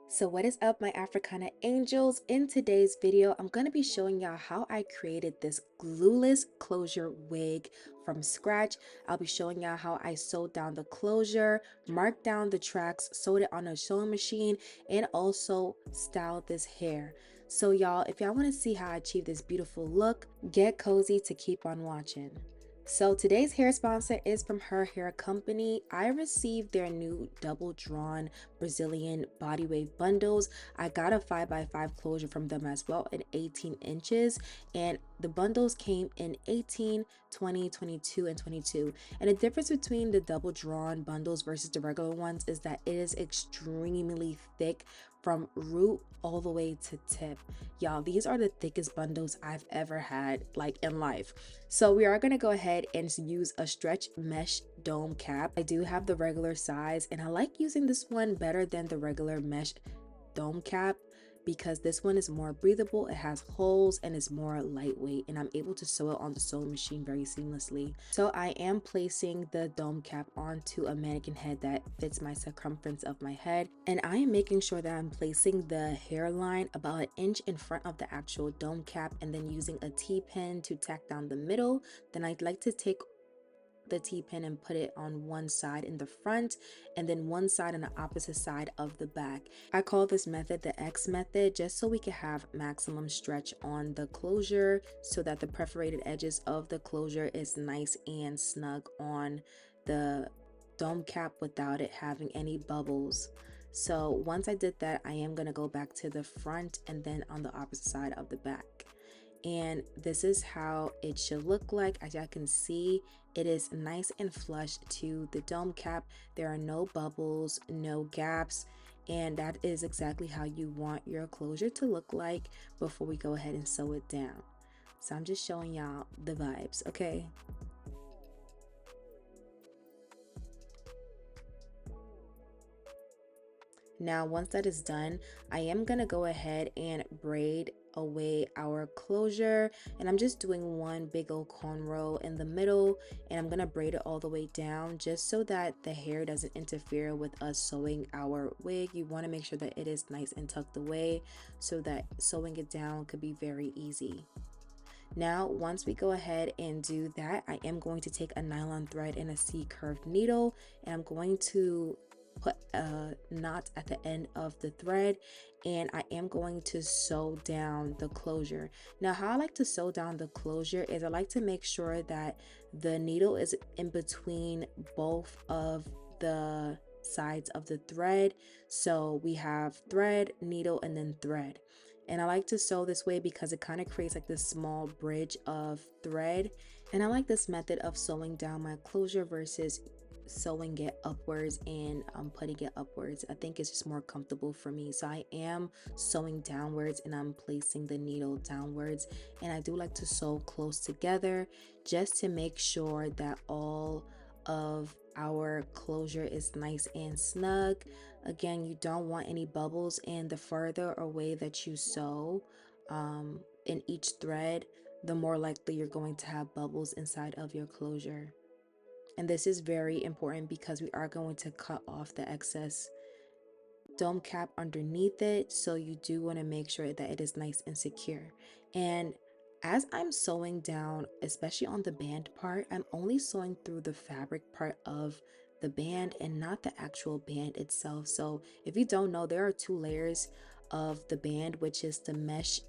So what is up, my Africana angels? In today's video, I'm going to be showing y'all how I created this glueless closure wig from scratch. I'll be showing y'all how I sewed down the closure, marked down the tracks, sewed it on a sewing machine, and also styled this hair. So y'all, if y'all want to see how I achieve this beautiful look, get cozy to keep on watching. So today's hair sponsor is from Her Hair Company. I received their new double drawn Brazilian body wave bundles. I got a 5x5 closure from them as well in 18 inches, and the bundles came in 18, 20, 22, and 22. And the difference between the double drawn bundles versus the regular ones is that it is extremely thick from root all the way to tip. Y'all, these are the thickest bundles I've ever had, like, in life. So we are going to go ahead and use a stretch mesh dome cap. I do have the regular size, and I like using this one better than the regular mesh dome cap because this one is more breathable, it has holes, and is more lightweight, and I'm able to sew it on the sewing machine very seamlessly. So I am placing the dome cap onto a mannequin head that fits my circumference of my head, and I am making sure that I'm placing the hairline about an inch in front of the actual dome cap, and then using a T-pin to tack down the middle. Then I'd like to take the T-pin and put it on one side in the front and then one side on the opposite side of the back. I call this method the X method just so we can have maximum stretch on the closure so that the perforated edges of the closure is nice and snug on the dome cap without it having any bubbles. So once I did that, I am going to go back to the front and then on the opposite side of the back. And this is how it should look like. As y'all can see, it is nice and flush to the dome cap. There are no bubbles, no gaps, and that is exactly how you want your closure to look like before we go ahead and sew it down. So I'm just showing y'all the vibes, okay? Now, once that is done, I am gonna go ahead and braid away our closure, and I'm just doing one big old cornrow in the middle, and I'm gonna braid it all the way down just so that the hair doesn't interfere with us sewing our wig. You want to make sure that it is nice and tucked away so that sewing it down could be very easy. Now, once we go ahead and do that, I am going to take a nylon thread and a C-curved needle, and I'm going to put a knot at the end of the thread, and I am going to sew down the closure. Now, how I like to sew down the closure is I like to make sure that the needle is in between both of the sides of the thread. So we have thread, needle, and then thread. And I like to sew this way because it kind of creates like this small bridge of thread. And I like this method of sewing down my closure versus sewing it upwards and putting it upwards. I think it's just more comfortable for me. So I am sewing downwards and I'm placing the needle downwards. And I do like to sew close together just to make sure that all of our closure is nice and snug. Again, you don't want any bubbles, and the further away that you sew in each thread, the more likely you're going to have bubbles inside of your closure. And this is very important because we are going to cut off the excess dome cap underneath it, so you do want to make sure that it is nice and secure. And as I'm sewing down, especially on the band part, I'm only sewing through the fabric part of the band and not the actual band itself. So if you don't know, there are two layers of the band, which is the mesh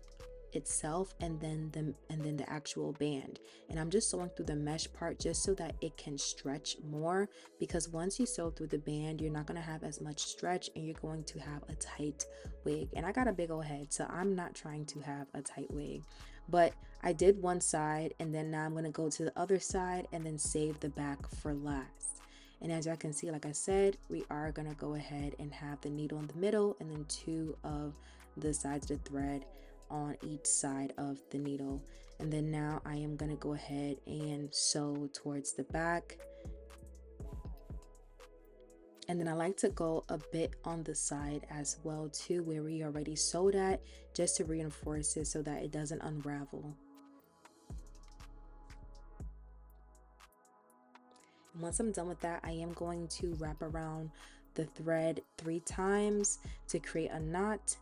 itself and then the actual band. And I'm just sewing through the mesh part just so that it can stretch more, because once you sew through the band, you're not going to have as much stretch and you're going to have a tight wig. And I got a big old head, so I'm not trying to have a tight wig. But I did one side, and then now I'm going to go to the other side and then save the back for last. And as y'all can see, like I said, we are going to go ahead and have the needle in the middle and then two of the sides of the thread on each side of the needle. And then now I am going to go ahead and sew towards the back. And then I like to go a bit on the side as well too, where we already sewed at, just to reinforce it so that it doesn't unravel. And once I'm done with that, I am going to wrap around the thread 3 times to create a knot,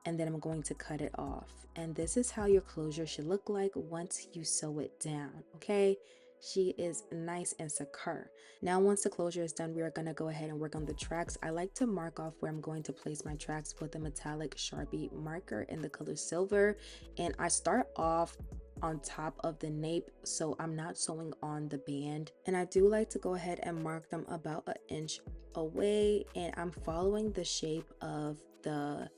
and then I'm going to cut it off. And this is how your closure should look like once you sew it down, okay? She is nice and secure. Now, once the closure is done, we are going to go ahead and work on the tracks. I like to mark off where I'm going to place my tracks with a metallic Sharpie marker in the color silver. And I start off on top of the nape, so I'm not sewing on the band. And I do like to go ahead and mark them about an inch away, and I'm following the shape of the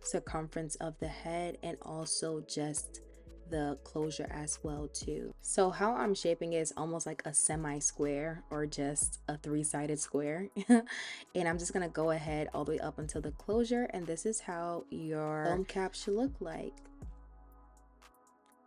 circumference of the head and also just the closure as well too. So how I'm shaping it is almost like a semi-square or just a 3-sided square. And I'm just gonna go ahead all the way up until the closure, and this is how your dome cap should look like.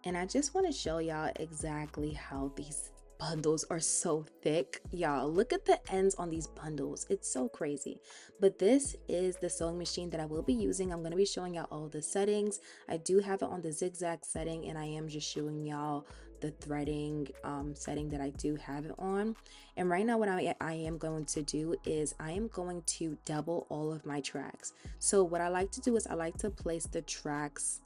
And I just want to show y'all exactly how these bundles are so thick. Y'all, look at the ends on these bundles. It's so crazy. But this is the sewing machine that I will be using. I'm going to be showing y'all all the settings. I do have it on the zigzag setting, and I am just showing y'all the threading setting that I do have it on. And right now what I am going to do is I am going to double all of my tracks. So what I like to do is I like to place the tracks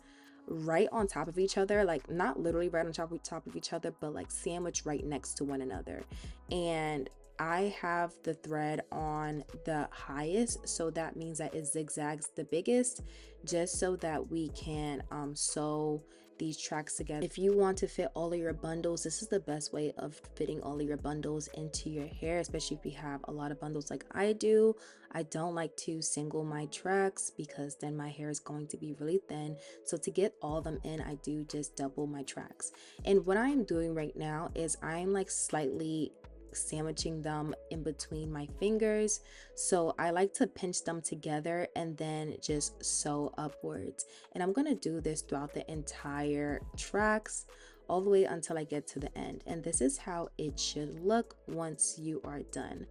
right on top of each other, like not literally right on top of each other, but like sandwiched right next to one another. And I have the thread on the highest, so that means that it zigzags the biggest, just so that we can sew these tracks together. If you want to fit all of your bundles, this is the best way of fitting all of your bundles into your hair, especially if you have a lot of bundles like I do. I don't like to single my tracks because then my hair is going to be really thin. So to get all of them in, I do just double my tracks. And what I am doing right now is I'm like slightly sandwiching them in between my fingers. So I like to pinch them together and then just sew upwards. And I'm going to do this throughout the entire tracks all the way until I get to the end. And this is how it should look once you are done.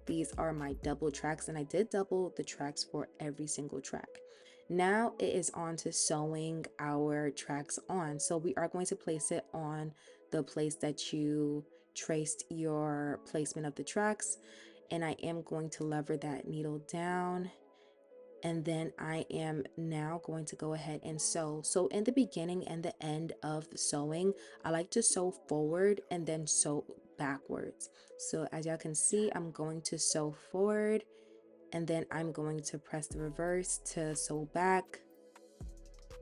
These are my double tracks, and I did double the tracks for every single track. Now it is on to sewing our tracks on. So we are going to place it on the place that you traced your placement of the tracks, and I am going to lever that needle down, and then I am now going to go ahead and sew. So in the beginning and the end of the sewing, I like to sew forward and then sew backwards. So as y'all can see, I'm going to sew forward, and then I'm going to press the reverse to sew back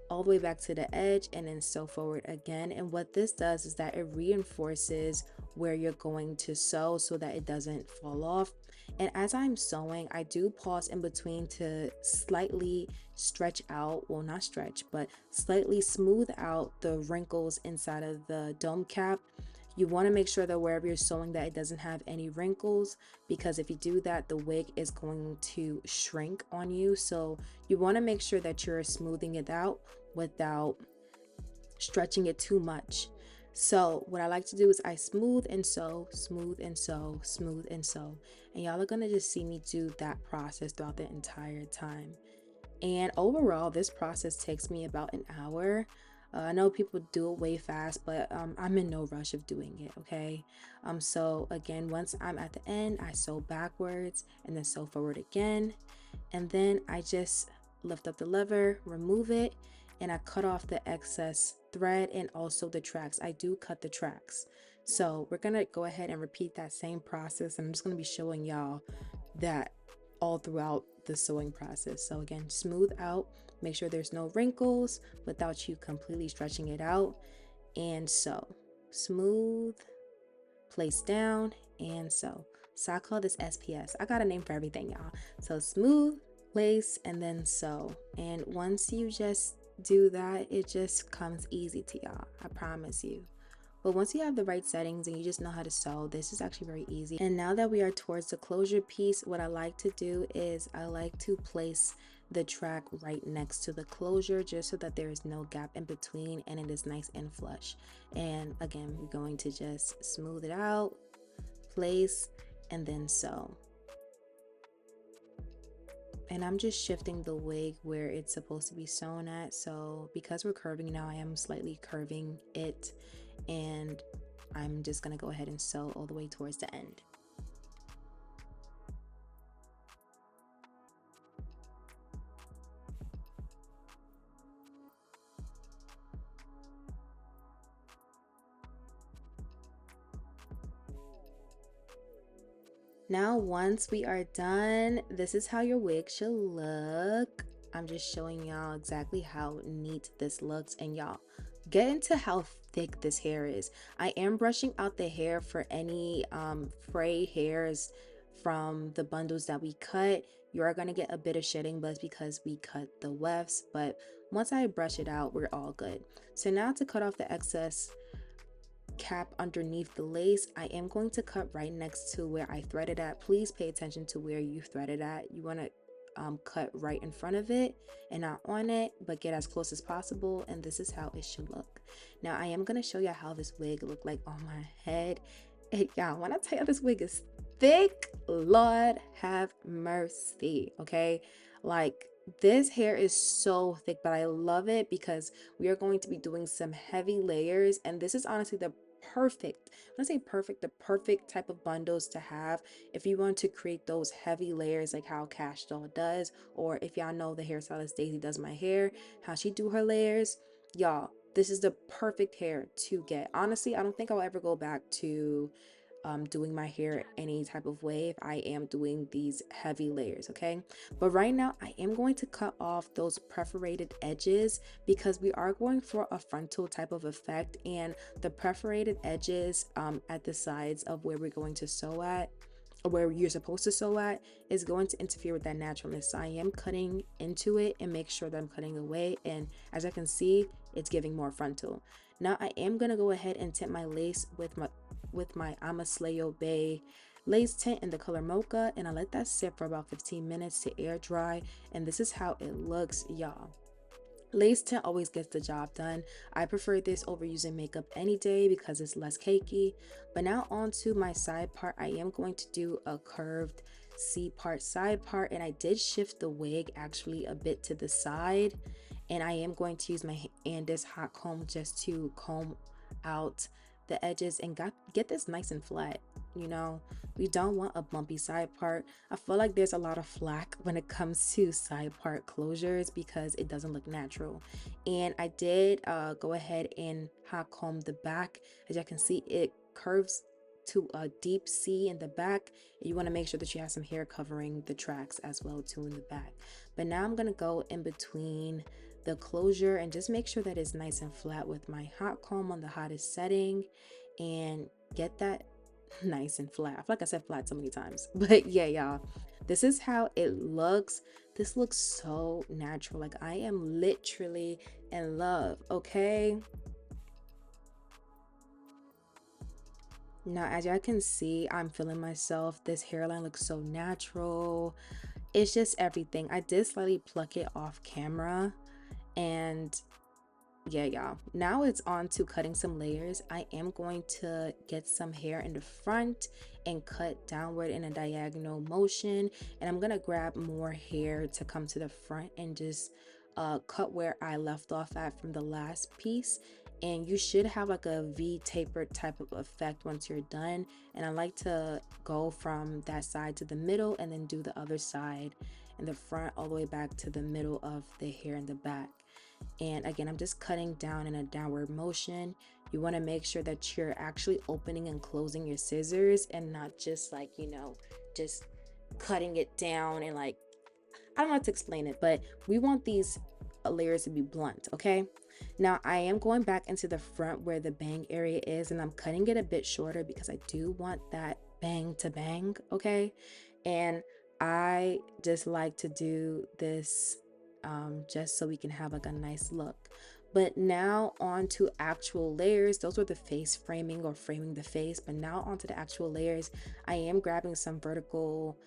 all the way back to the edge, and then sew forward again. And what this does is that it reinforces where you're going to sew so that it doesn't fall off. And as I'm sewing, I do pause in between to slightly stretch out, well, not stretch, but slightly smooth out the wrinkles inside of the dome cap. You want to make sure that wherever you're sewing that it doesn't have any wrinkles, because if you do that, the wig is going to shrink on you. So you want to make sure that you're smoothing it out without stretching it too much. So what I like to do is I smooth and sew, smooth and sew, smooth and sew. And y'all are going to just see me do that process throughout the entire time. And overall, this process takes me about an hour. I know people do it way fast, but I'm in no rush of doing it, okay? So again, once I'm at the end, I sew backwards and then sew forward again. And then I just lift up the lever, remove it, and I cut off the excess thread and also the tracks. I do cut the tracks. So we're gonna go ahead and repeat that same process. And I'm just gonna be showing y'all that all throughout the sewing process. So again, smooth out, make sure there's no wrinkles without you completely stretching it out, and sew. Smooth, place down, and sew. So I call this SPS. I got a name for everything, y'all. So smooth, place, and then sew. And once you just do that, it just comes easy to y'all, I promise you. But once you have the right settings and you just know how to sew, this is actually very easy. And now that we are towards the closure piece, what I like to do is I like to place the track right next to the closure, just so that there is no gap in between and it is nice and flush. And again, we're going to just smooth it out, place, and then sew. And I'm just shifting the wig where it's supposed to be sewn at. So because we're curving now, I am slightly curving it, and I'm just gonna go ahead and sew all the way towards the end. Now, once we are done, this is how your wig should look. I'm just showing y'all exactly how neat this looks, and y'all get into how thick this hair is. I am brushing out the hair for any fray hairs from the bundles that we cut. You are going to get a bit of shedding, but it's because we cut the wefts. But once I brush it out, we're all good. So now to cut off the excess cap underneath the lace, I am going to cut right next to where I threaded at. Please pay attention to where you threaded at. You want to cut right in front of it and not on it, but get as close as possible. And this is how it should look. Now I am going to show you how this wig looked like on my head. And y'all, when I tell you this wig is thick, Lord have mercy, okay? Like, this hair is so thick, but I love it because we are going to be doing some heavy layers, and this is honestly the perfect, when I say perfect, the perfect type of bundles to have if you want to create those heavy layers like how Cash Doll does, or if y'all know the hairstylist Daisy does my hair, how she do her layers. Y'all, this is the perfect hair to get. Honestly, I don't think I'll ever go back to doing my hair any type of way if I am doing these heavy layers, okay? But right now I am going to cut off those perforated edges because we are going for a frontal type of effect, and the perforated edges at the sides of where we're going to sew at, or where you're supposed to sew at, is going to interfere with that naturalness. So I am cutting into it and make sure that I'm cutting away, and as I can see, it's giving more frontal. Now I am gonna go ahead and tint my lace with my Amasleo Bay lace tint in the color Mocha, and I let that sit for about 15 minutes to air dry, and this is how it looks, y'all. Lace tint always gets the job done. I prefer this over using makeup any day because it's less cakey. But now onto my side part, I am going to do a curved C part side part, and I did shift the wig actually a bit to the side, and I am going to use my Andis hot comb just to comb out the edges and get this nice and flat. You know, we don't want a bumpy side part. I feel like there's a lot of flack when it comes to side part closures because it doesn't look natural. And I did go ahead and hot comb the back. As you can see, it curves to a deep C in the back. You want to make sure that you have some hair covering the tracks as well too in the back. But now I'm going to go in between the closure and just make sure that it's nice and flat with my hot comb on the hottest setting and get that nice and flat. I feel like I said flat so many times, but yeah, y'all, this is how it looks. This looks so natural. Like, I am literally in love, okay? Now, as y'all can see, I'm feeling myself. This hairline looks so natural. It's just everything. I did slightly pluck it off camera, and yeah, y'all, now it's on to cutting some layers. I am going to get some hair in the front and cut downward in a diagonal motion, and I'm gonna grab more hair to come to the front and just cut where I left off at from the last piece. And you should have like a V tapered type of effect once you're done, and I like to go from that side to the middle and then do the other side in the front all the way back to the middle of the hair in the back. And again, I'm just cutting down in a downward motion. You want to make sure that you're actually opening and closing your scissors and not just like, you know, just cutting it down and like, I don't know how to explain it, but we want these layers to be blunt, okay? Now I am going back into the front where the bang area is, and I'm cutting it a bit shorter because I do want that bang to bang, okay? And I just like to do this just so we can have like a nice look. But now on to actual layers. Those were the face framing or framing the face, but now onto the actual layers. I am grabbing some vertical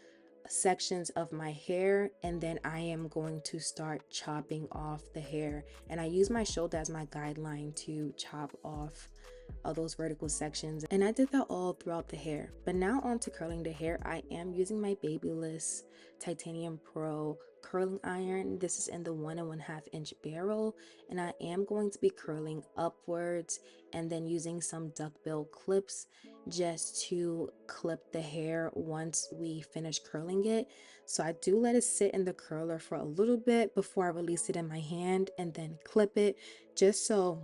sections of my hair, and then I am going to start chopping off the hair, and I use my shoulder as my guideline to chop off those vertical sections, and I did that all throughout the hair. But now on to curling the hair. I am using my Babyless Titanium Pro curling iron. This is in the 1.5 inch barrel, and I am going to be curling upwards and then using some duckbill clips just to clip the hair once we finish curling it. So I do let it sit in the curler for a little bit before I release it in my hand and then clip it, just so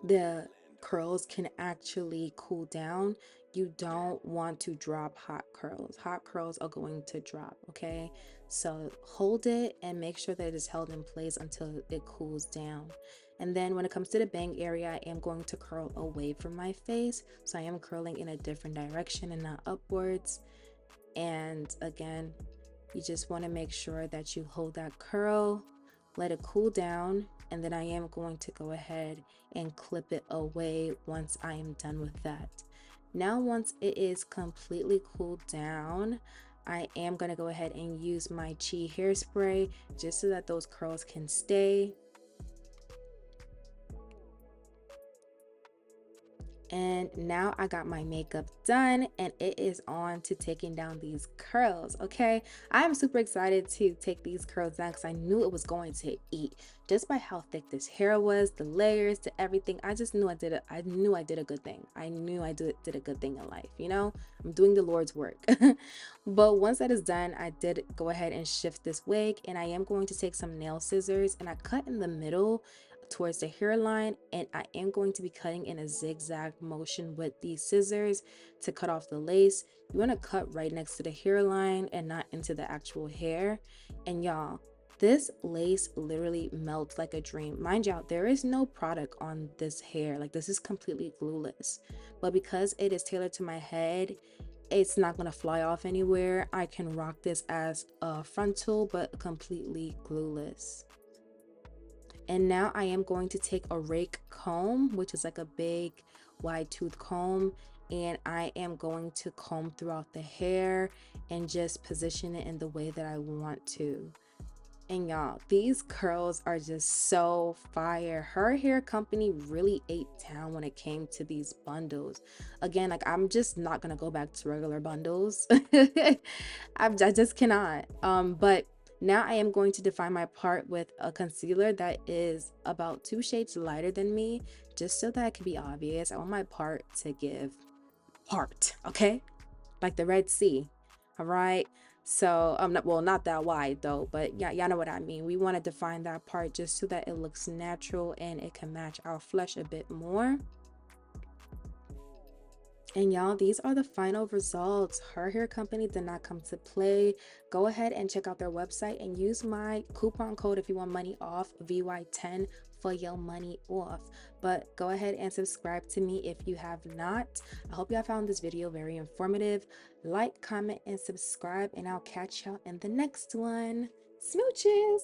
the curls can actually cool down. you don't want to drop hot curls. Hot curls are going to drop, okay? So hold it and make sure that it is held in place until it cools down. And then when it comes to the bang area, I am going to curl away from my face. So I am curling in a different direction and not upwards. And again, you just want to make sure that you hold that curl, let it cool down, and then I am going to go ahead and clip it away once I am done with that. Now, once it is completely cooled down, I am going to go ahead and use my Chi hairspray just so that those curls can stay. And now I got my makeup done and it is on to taking down these curls. Okay, I am super excited to take these curls down because I knew it was going to eat just by how thick this hair was, the layers, to everything. I just knew I knew I did a good thing. I knew I did a good thing in life. You know, I'm doing the Lord's work. But once that is done, I did go ahead and shift this wig, and I am going to take some nail scissors and I cut in the middle towards the hairline, and I am going to be cutting in a zigzag motion with these scissors to cut off the lace. You want to cut right next to the hairline and not into the actual hair. And y'all, this lace literally melts like a dream. Mind y'all, there is no product on this hair. Like, this is completely glueless, but because it is tailored to my head, it's not gonna fly off anywhere. I can rock this as a frontal but completely glueless. And now I am going to take a rake comb, which is like a big wide tooth comb, and I am going to comb throughout the hair and just position it in the way that I want to. And y'all, these curls are just so fire. Her hair company really ate down when it came to these bundles. Again, like, I'm just not gonna go back to regular bundles. I just cannot. But now I am going to define my part with a concealer that is about 2 shades lighter than me, just so that it can be obvious. I want my part to give heart, okay? Like the Red Sea. All right. So not that wide though, but yeah, y'all know what I mean. We want to define that part just so that it looks natural and it can match our flesh a bit more. And y'all, these are the final results. Her hair company did not come to play. Go ahead and check out their website and use my coupon code if you want money off, VY10, for your money off. But go ahead and subscribe to me if you have not. I hope y'all found this video very informative. Like, comment, and subscribe, and I'll catch y'all in the next one. Smooches!